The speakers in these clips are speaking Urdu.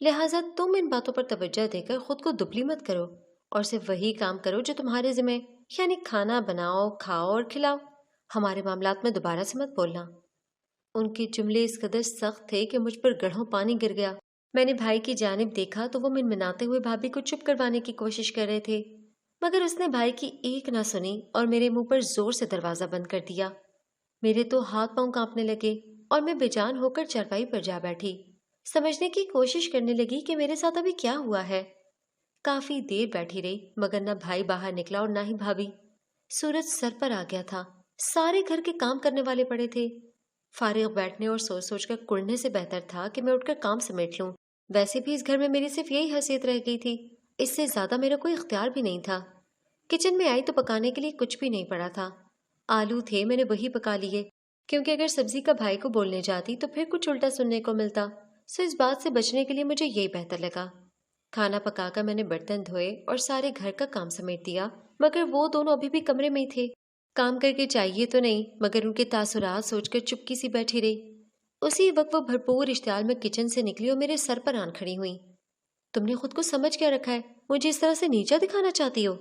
لہٰذا تم ان باتوں پر توجہ دے کر خود کو دبلی مت کرو اور صرف وہی کام کرو جو تمہارے ذمہ، یعنی کھانا بناؤ، کھاؤ اور کھلاؤ۔ ہمارے معاملات میں دوبارہ سے مت بولنا۔ ان کے جملے اس قدر سخت تھے کہ مجھ پر گڑھوں پانی گر گیا۔ میں نے بھائی کی جانب دیکھا تو وہ منمناتے ہوئے بھابھی کو چپ کروانے کی کوشش کر رہے تھے، مگر اس نے بھائی کی ایک نہ سنی اور میرے منہ پر زور سے دروازہ بند کر دیا۔ میرے تو ہاتھ پاؤں کانپنے لگے اور میں بے جان ہو کر چارپائی پر جا بیٹھی، سمجھنے کی کوشش کرنے لگی کہ میرے ساتھ ابھی کیا ہوا ہے۔ کافی دیر بیٹھی رہی مگر نہ بھائی باہر نکلا اور نہ ہی بھابھی۔ سورج سر پر آ گیا تھا، سارے گھر کے کام کرنے والے پڑے تھے۔ فارغ بیٹھنے اور سوچ سوچ کر کڑنے سے بہتر تھا کہ میں اٹھ کر کام سمیٹ لوں۔ ویسے بھی اس گھر میں میری صرف یہی حیثیت رہ گئی تھی، اس سے زیادہ میرا کوئی اختیار بھی نہیں تھا۔ کچن میں آئی تو پکانے کے لیے کچھ بھی نہیں پڑا تھا۔ آلو تھے، میں نے وہی پکا لیے، کیونکہ اگر سبزی کا بھائی کو بولنے جاتی تو پھر کچھ الٹا سننے کو ملتا، سو اس بات سے بچنے کے لیے مجھے یہی بہتر لگا۔ کھانا پکا کر میں نے برتن دھوئے اور سارے گھر کا کام سمیٹ دیا، مگر وہ دونوں ابھی بھی کمرے میں ہی تھے۔ کام کر کے چاہیے تو نہیں، مگر ان کے تاثرات سوچ کر چپکی سی بیٹھی رہی۔ اسی وقت وہ بھرپور اشتعال میں کچن سے نکلی اور میرے سر پر آن کھڑی ہوئی۔ تم نے خود کو سمجھ کیا رکھا ہے؟ مجھے اس طرح سے نیچا دکھانا چاہتی ہو؟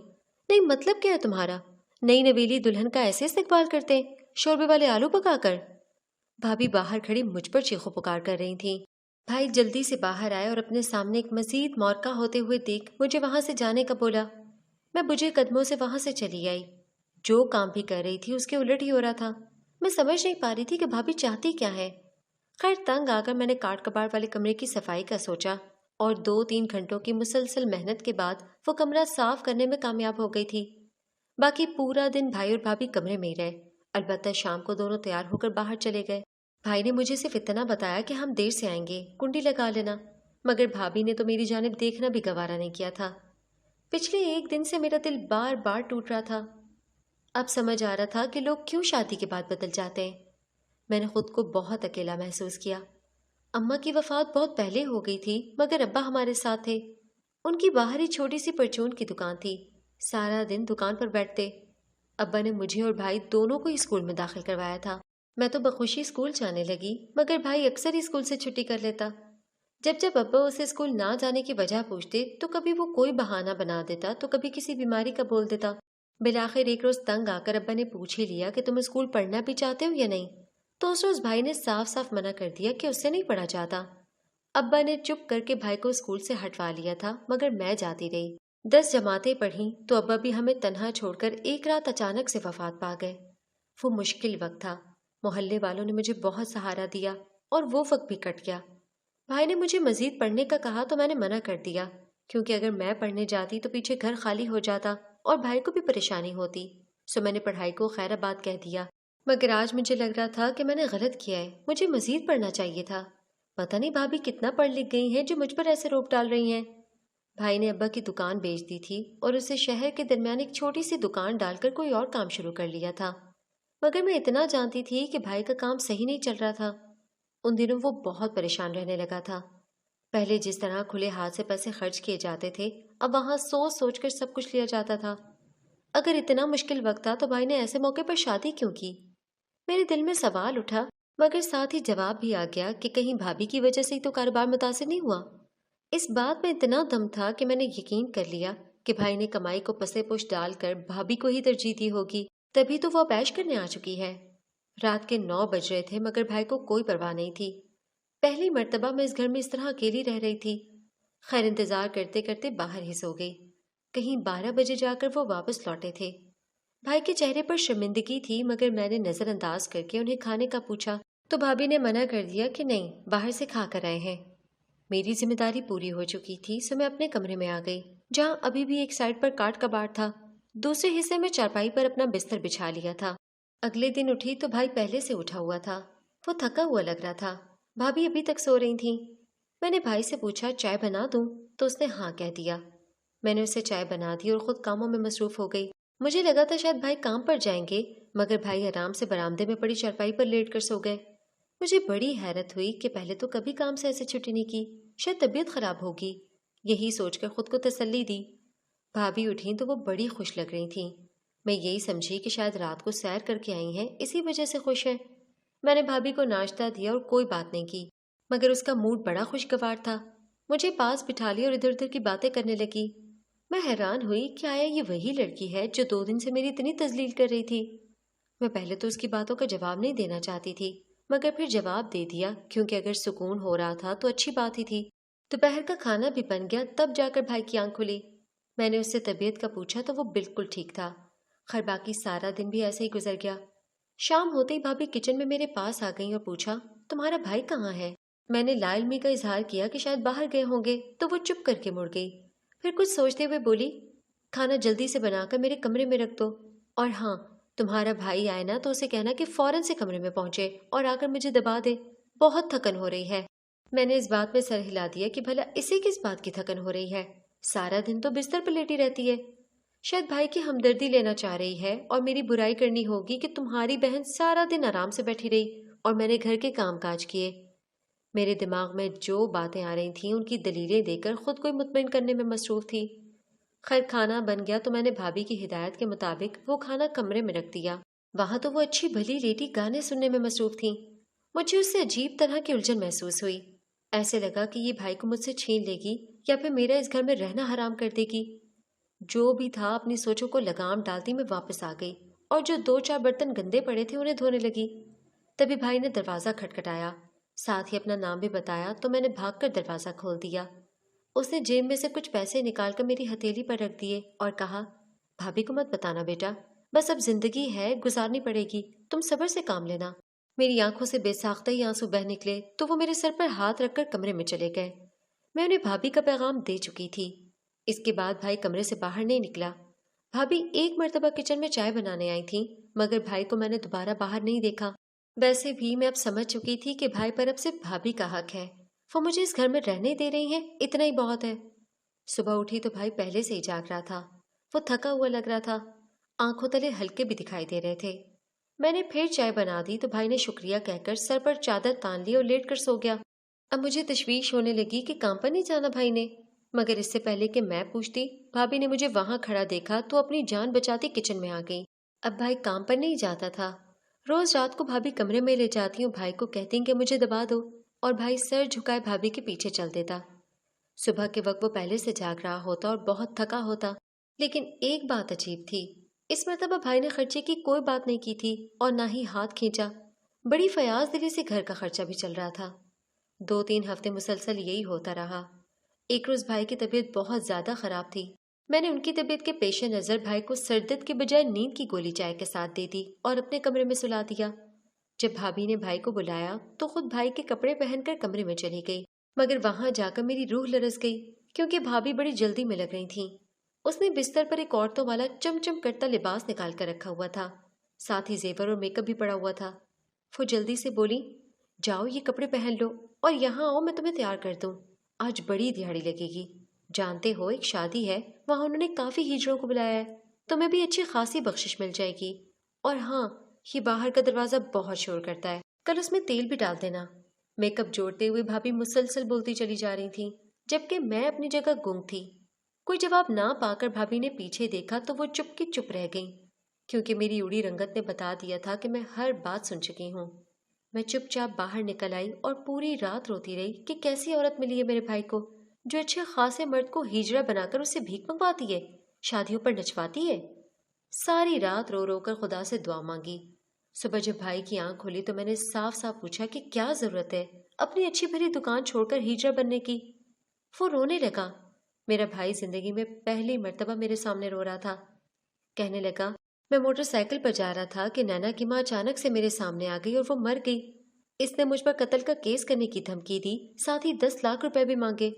نہیں، مطلب کیا ہے تمہارا؟ نئی نویلی دلہن کا ایسے استقبال کرتے ہیں، شوربے والے آلو پکا کر؟ بھابھی باہر کھڑی مجھ پر چیخو پکار کر رہی تھیں۔ بھائی جلدی سے باہر آئے اور اپنے سامنے ایک مزید مورکا ہوتے ہوئے دیکھ مجھے وہاں سے جانے کا بولا۔ میں بجھے قدموں سے وہاں سے چلی آئی۔ جو کام بھی کر رہی تھی اس کے الٹ ہی ہو رہا تھا۔ میں سمجھ نہیں پا رہی تھی کہ بھابھی چاہتی کیا ہے۔ خیر تنگ آ کر میں نے کاٹ کباڑ والے کمرے کی صفائی کا سوچا اور 2-3 گھنٹوں کی مسلسل محنت کے بعد وہ کمرہ صاف کرنے میں کامیاب ہو گئی تھی۔ باقی پورا دن بھائی اور بھابھی کمرے میں ہی رہے، البتہ شام کو دونوں تیار ہو کر باہر چلے گئے۔ بھائی نے مجھے صرف اتنا بتایا کہ ہم دیر سے آئیں گے، کنڈی لگا لینا، مگر بھابھی نے تو میری جانب دیکھنا بھی گوارا نہیں کیا تھا۔ پچھلے 1 دن سے میرا دل بار بار ٹوٹ رہا تھا۔ اب سمجھ آ رہا تھا کہ لوگ کیوں شادی کے بعد بدل جاتے ہیں۔ میں نے خود کو بہت اکیلا محسوس کیا۔ اماں کی وفات بہت پہلے ہو گئی تھی، مگر ابا ہمارے ساتھ تھے۔ ان کی باہر ہی چھوٹی سی پرچون کی دکان تھی، سارا دن دکان پر بیٹھتے۔ ابا نے مجھے اور بھائی دونوں کو اسکول میں داخل کروایا تھا۔ میں تو بخوشی اسکول جانے لگی، مگر بھائی اکثر ہی اسکول سے چھٹی کر لیتا۔ جب ابا اسے اسکول نہ جانے کی وجہ پوچھتے تو کبھی وہ کوئی بہانہ بنا دیتا تو کبھی کسی بیماری کا بول دیتا۔ بالآخر ایک روز تنگ آ کر ابا نے پوچھ ہی لیا کہ تم اسکول پڑھنا بھی چاہتے ہو یا نہیں، تو اس روز بھائی نے صاف صاف منع کر دیا کہ اس سے نہیں پڑھا جاتا۔ ابا نے چپ کر کے بھائی کو اسکول سے ہٹوا لیا تھا، مگر میں جاتی رہی۔ 10 جماعتیں پڑھیں تو ابا بھی ہمیں تنہا چھوڑ کر ایک رات اچانک سے وفات پا گئے۔ وہ مشکل وقت تھا، محلے والوں نے مجھے بہت سہارا دیا اور وہ وقت بھی کٹ گیا۔ بھائی نے مجھے مزید پڑھنے کا کہا تو میں نے منع کر دیا، کیونکہ اگر میں پڑھنے جاتی تو پیچھے گھر خالی ہو جاتا اور بھائی کو بھی پریشانی ہوتی، سو میں نے پڑھائی کو خیر آباد کہہ دیا۔ مگر آج مجھے لگ رہا تھا کہ میں نے غلط کیا ہے، مجھے مزید پڑھنا چاہیے تھا۔ پتہ نہیں بھابھی کتنا پڑھ لکھ گئی ہیں جو مجھ پر ایسے روپ ڈال رہی ہیں۔ بھائی نے ابا کی دکان بیچ دی تھی اور اسے شہر کے درمیان ایک چھوٹی سی دکان ڈال کر کوئی اور کام شروع کر لیا تھا، مگر میں اتنا جانتی تھی کہ بھائی کا کام صحیح نہیں چل رہا تھا۔ ان دنوں وہ بہت پریشان رہنے لگا تھا۔ پہلے جس طرح کھلے ہاتھ سے پیسے خرچ کیے جاتے تھے، اب وہاں سوچ سوچ کر سب کچھ لیا جاتا تھا۔ اگر اتنا مشکل وقت تھا تو بھائی نے ایسے موقع پر شادی کیوں کی؟ میرے دل میں سوال اٹھا، مگر ساتھ ہی جواب بھی آ گیا کہ کہیں بھابھی کی وجہ سے ہی تو کاروبار متاثر نہیں ہوا۔ اس بات میں اتنا دم تھا کہ میں نے یقین کر لیا کہ بھائی نے کمائی کو پسے پوش ڈال کر بھابھی کو ہی ترجیح دی ہوگی، تبھی تو وہ عیش کرنے آ چکی ہے۔ رات کے 9 بج رہے تھے مگر بھائی کو کوئی پرواہ نہیں تھی۔ پہلی مرتبہ میں اس گھر میں اس طرح اکیلی رہ رہی تھی۔ خیر انتظار کرتے کرتے باہر ہی سو گئی۔ کہیں 12 بجے جا کر وہ واپس لوٹے تھے۔ بھائی کے چہرے پر شرمندگی تھی، مگر میں نے نظر انداز کر کے انہیں کھانے کا پوچھا تو بھابھی نے منع کر دیا کہ نہیں، باہر سے کھا کر آئے ہیں۔ میری ذمہ داری پوری ہو چکی تھی، سو میں اپنے کمرے میں آ گئی، جہاں ابھی بھی ایک سائڈ پر کاٹ کباڑ تھا، دوسرے حصے میں چارپائی پر اپنا بستر بچھا لیا تھا۔ اگلے دن اٹھی تو بھائی پہلے سے اٹھا ہوا تھا، وہ تھکا ہوا لگ رہا تھا۔ بھابھی ابھی تک سو رہی تھیں۔ میں نے بھائی سے پوچھا چائے بنا دوں تو اس نے ہاں کہہ دیا۔ میں نے اسے چائے بنا دی اور خود کاموں میں مصروف ہو گئی۔ مجھے لگا تھا شاید بھائی کام پر جائیں گے، مگر بھائی آرام سے برآمدے میں پڑی چارپائی پر لیٹ کر سو گئے۔ مجھے بڑی حیرت ہوئی کہ پہلے تو کبھی کام سے ایسے چھٹی نہیں کی، شاید طبیعت خراب ہوگی، یہی سوچ کر خود کو تسلی دی۔ بھابھی اٹھیں تو وہ بڑی خوش لگ رہی تھیں۔ میں یہی سمجھی کہ شاید رات کو سیر کر کے آئی ہیں، اسی وجہ سے خوش ہیں۔ میں نے بھابھی کو ناشتہ دیا اور کوئی بات نہیں کی، مگر اس کا موڈ بڑا خوشگوار تھا۔ مجھے پاس بٹھا لیا اور ادھر ادھر کی باتیں کرنے لگی۔ میں حیران ہوئی کہ آیا یہ وہی لڑکی ہے جو 2 دن سے میری اتنی تذلیل کر رہی تھی۔ میں پہلے تو اس کی باتوں کا جواب نہیں دینا چاہتی تھی، مگر پھر جواب دے دیا کیونکہ اگر سکون ہو رہا تھا تو اچھی بات ہی تھی۔ دوپہر کا کھانا بھی بن گیا، تب جا کر بھائی کی آنکھ کھلی۔ میں نے اس سے طبیعت کا پوچھا تو وہ بالکل ٹھیک تھا۔ خیر باقی سارا دن بھی ایسے ہی گزر گیا۔ شام ہوتے ہی بھابھی کچن میں میرے پاس آ گئیں اور پوچھا، تمہارا بھائی کہاں ہے؟ میں نے لا علمی کا اظہار کیا کہ شاید باہر گئے ہوں گے تو وہ چپ کر کے مڑ گئی۔ پھر کچھ سوچتے ہوئے بولی، کھانا جلدی سے بنا کر میرے کمرے میں رکھ دو، اور ہاں تمہارا بھائی آئے نا تو اسے کہنا کہ فوراً سے کمرے میں پہنچے اور آ کر مجھے دبا دے، بہت تھکن ہو رہی ہے۔ میں نے اس بات میں سر ہلا دیا کہ بھلا اسے کس بات کی تھکن ہو رہی ہے، سارا دن تو بستر پر لیٹی رہتی ہے۔ شاید بھائی کی ہمدردی لینا چاہ رہی ہے اور میری برائی کرنی ہوگی کہ تمہاری بہن سارا دن آرام سے بیٹھی رہی اور میں نے گھر کے کام کاج کیے۔ میرے دماغ میں جو باتیں آ رہی تھیں ان کی دلیلیں دے کر خود کو مطمئن کرنے میں مصروف تھی۔ خیر کھانا بن گیا تو میں نے بھابھی کی ہدایت کے مطابق وہ کھانا کمرے میں رکھ دیا۔ وہاں تو وہ اچھی بھلی لیٹی گانے سننے میں مصروف تھیں۔ مجھے اس سے عجیب طرح کی الجھن محسوس ہوئی۔ ایسے لگا کہ یہ بھائی کو مجھ سے چھین لے گی یا پھر میرا اس گھر میں رہنا حرام کر دے گی۔ جو بھی تھا اپنی سوچوں کو لگام ڈالتی میں واپس آ گئی اور جو 2-4 برتن گندے پڑے تھے انہیں دھونے لگی۔ تبھی بھائی نے دروازہ کھٹکھٹایا، ساتھ ہی اپنا نام بھی بتایا تو میں نے بھاگ کر دروازہ کھول دیا۔ اس نے جیب میں سے کچھ پیسے نکال کر میری ہتھیلی پر رکھ دیے اور کہا، بھابھی کو مت بتانا بیٹا، بس اب زندگی ہے گزارنی پڑے گی، تم صبر سے کام لینا۔ میری آنکھوں سے بے ساختہ ہی آنسو بہہ نکلے تو وہ میرے سر پر ہاتھ رکھ کر کمرے میں چلے گئے۔ میں انہیں بھابھی کا پیغام دے چکی تھی۔ اس کے بعد بھائی کمرے سے باہر نہیں نکلا۔ بھابھی ایک مرتبہ کچن میں چائے بنانے آئی تھیں، مگر بھائی کو میں نے دوبارہ باہر نہیں دیکھا۔ ویسے بھی میں اب سمجھ چکی تھی کہ بھائی پر اب صرف بھابھی کا حق ہے، وہ مجھے اس گھر میں رہنے دے رہی ہیں، اتنا ہی بہت ہے۔ صبح اٹھی تو بھائی پہلے سے ہی جاگ رہا تھا، وہ تھکا ہوا لگ رہا تھا، آنکھوں تلے ہلکے بھی دکھائی دے رہے تھے۔ میں نے پھر چائے بنا دی تو بھائی نے شکریہ کہہ کر سر پر چادر تان لی اور لیٹ کر سو گیا۔ اب مجھے تشویش ہونے لگی کہ کام پر نہیں جانا بھائی نے، مگر اس سے پہلے کہ میں پوچھتی بھابھی نے مجھے وہاں کھڑا دیکھا تو اپنی جان بچاتی کچن میں آ گئی۔ اب بھائی کام پر نہیں جاتا تھا، روز رات کو بھابھی کمرے میں لے جاتی اور بھائی کو کہتی کہ مجھے دبا دو، اور بھائی سر جھکائے بھابھی کے پیچھے چل دیتا۔ صبح کے وقت وہ پہلے سے جاگ رہا ہوتا اور بہت تھکا ہوتا، لیکن ایک بات عجیب تھی، اس مرتبہ بھائی نے خرچے کی کوئی بات نہیں کی تھی اور نہ ہی ہاتھ کھینچا۔ بڑی فیاض دلی سے گھر کا خرچہ بھی چل رہا تھا۔ 2-3 ہفتے مسلسل یہی ہوتا رہا۔ ایک روز بھائی کی طبیعت بہت زیادہ خراب تھی۔ میں نے ان کی طبیعت کے پیش نظر بھائی کو سردرد کے بجائے نیند کی گولی چائے کے ساتھ دے دی اور اپنے کمرے میں سلا دیا۔ جب بھابھی نے بھائی کو بلایا تو خود بھائی کے کپڑے پہن کر کمرے میں چلی گئی، مگر وہاں جا کر میری روح لرز گئی کیونکہ بھابھی بڑی جلدی میں لگ رہی تھیں۔ اس نے بستر پر ایک عورتوں والا چمچم کرتا لباس نکال کر رکھا ہوا تھا، ساتھ ہی زیور اور میک اپ بھی پڑا ہوا تھا۔ وہ جلدی سے بولی، جاؤ یہ کپڑے پہن لو اور یہاں آؤ، میں تمہیں تیار کر دوں، آج بڑی دہاڑی لگے گی، جانتے ہو ایک شادی ہے، وہاں انہوں نے کافی ہجڑوں کو بلایا ہے، تمہیں بھی اچھی خاصی بخشش مل جائے گی، اور ہاں یہ باہر کا دروازہ بہت شور کرتا ہے، کل اس میں تیل بھی ڈال دینا۔ میک اپ جوڑتے ہوئے بھابھی مسلسل بولتی چلی جا رہی تھیں، جبکہ میں اپنی جگہ گنگ تھی۔ کوئی جواب نہ پا کر بھابھی نے پیچھے دیکھا تو وہ چپ کی چپ رہ گئیں، کیونکہ میری اڑی رنگت نے بتا دیا تھا کہ میں ہر بات سن چکی ہوں۔ میں چپ چاپ باہر نکل آئی اور پوری رات روتی رہی کہ کیسی عورت ملی ہے میرے بھائی کو جو اچھے خاصے مرد کو ہیجڑا بنا کر اسے بھیک منگواتی ہے، شادیوں پر نچواتی ہے۔ ساری رات رو رو کر خدا سے دعا مانگی۔ صبح جب بھائی کی آنکھ کھلی تو میں نے صاف صاف پوچھا کہ کیا ضرورت ہے اپنی اچھی بھری دکان چھوڑ کر ہیجڑا بننے کی۔ وہ رونے لگا۔ میرا بھائی زندگی میں پہلی مرتبہ میرے سامنے رو رہا تھا۔ کہنے لگا، میں موٹر سائیکل پر جا رہا تھا کہ نینا کی ماں اچانک سے میرے سامنے آ گئی اور وہ مر گئی۔ اس نے مجھ پر قتل کا کیس کرنے کی دھمکی دی، ساتھ ہی 10 لاکھ روپے بھی مانگے۔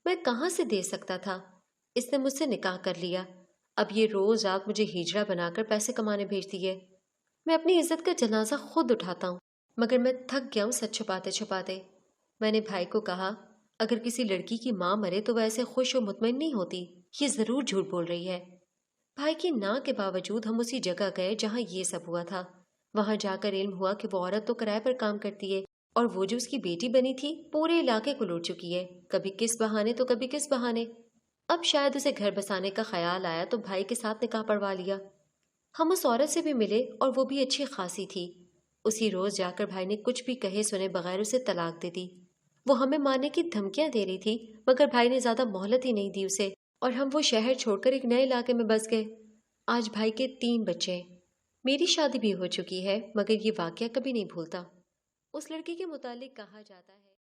میں کہاں سے دے سکتا تھا؟ اس نے مجھ سے نکاح کر لیا، اب یہ روز رات مجھے ہیجڑا بنا کر پیسے کمانے بھیجتی ہے۔ میں اپنی عزت کا جنازہ خود اٹھاتا ہوں، مگر میں تھک گیا ہوں سچ چھپاتے چھپاتے۔ میں نے بھائی کو کہا، اگر کسی لڑکی کی ماں مرے تو وہ ایسے خوش و مطمئن نہیں ہوتی، یہ ضرور جھوٹ بول رہی ہے۔ بھائی کی نا کے باوجود ہم اسی جگہ گئے جہاں یہ سب ہوا تھا۔ وہاں جا کر علم ہوا کہ وہ عورت تو کرائے پر کام کرتی ہے، اور وہ جو اس کی بیٹی بنی تھی پورے علاقے کو لوٹ چکی ہے، کبھی کس بہانے تو کبھی کس بہانے۔ اب شاید اسے گھر بسانے کا خیال آیا تو بھائی کے ساتھ نکاح پڑوا لیا۔ ہم اس عورت سے بھی ملے اور وہ بھی اچھی خاصی تھی۔ اسی روز جا کر بھائی نے کچھ بھی کہے سنے بغیر اسے طلاق دے دی۔ وہ ہمیں مارنے کی دھمکیاں دے رہی تھی، مگر بھائی نے زیادہ مہلت ہی نہیں دی اسے، اور ہم وہ شہر چھوڑ کر ایک نئے علاقے میں بس گئے۔ آج بھائی کے 3 بچے ہیں۔ میری شادی بھی ہو چکی ہے، مگر یہ واقعہ کبھی نہیں بھولتا۔ اس لڑکی کے متعلق کہا جاتا ہے